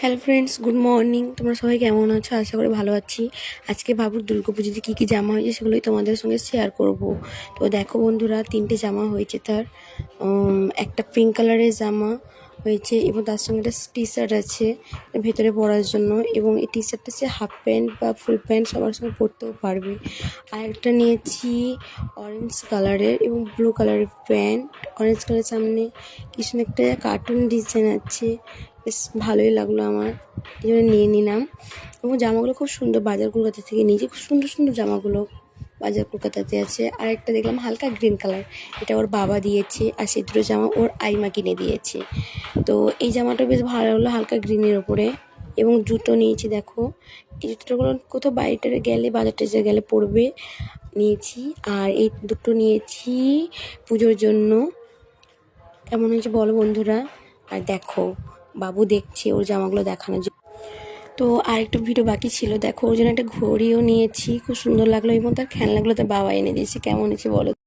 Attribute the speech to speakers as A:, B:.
A: Hello friends, good morning. তোমরা সবাই কেমন আছো? আশা করি ভালো আছি। আজকে বাবুর দুর্গাপুজোতে কী কী জামা হয়েছে সেগুলোই তোমাদের সঙ্গে শেয়ার করব। তো দেখো বন্ধুরা, 3টে জামা হয়েছে তার। একটা পিঙ্ক কালারের জামা হয়েছে এবং তার সঙ্গে একটা টি শার্ট আছে ভেতরে পরার জন্য, এবং এই টি শার্টটা সে হাফ প্যান্ট বা ফুল প্যান্ট সবার সঙ্গে পরতেও পারবে। আর একটা নিয়েছি অরেঞ্জ কালারের এবং ব্লু কালারের প্যান্ট। অরেঞ্জ কালারের সামনে কিছু একটা কার্টুন ডিজাইন আছে, বেশ ভালোই লাগলো আমার, এই জন্য নিয়ে নিলাম। এবং জামাগুলো খুব সুন্দর, বাজার কলকাতা থেকে নিয়েছি। খুব সুন্দর সুন্দর জামাগুলো বাজার কলকাতাতে আছে। আর একটা দেখলাম হালকা গ্রিন কালার, এটা ওর বাবা দিয়েছে। আর সেই দুটো জামা ওর আইমা কিনে দিয়েছে। তো এই জামাটা বেশ ভালো লাগলো, হালকা গ্রিনের ওপরে। এবং জুতো নিয়েছি, দেখো এই জুতোগুলো কোথাও বাইরে গেলে, বাজার টাজার গেলে পরবে, নিয়েছি। আর এই দুটো নিয়েছি পুজোর জন্য। কেমন হয়েছে বলো বন্ধুরা? আর দেখো, বাবু দেখছে ওর জামাগুলো দেখানোর জন্য। তো আরেকটা ভিডিও বাকি ছিল, দেখো ওর জন্য একটা ঘড়িও নিয়েছি, খুব সুন্দর লাগলো। এবং তার খেলনাগুলো তার বাবা এনে দিয়েছে। কেমন হয়েছে বলো?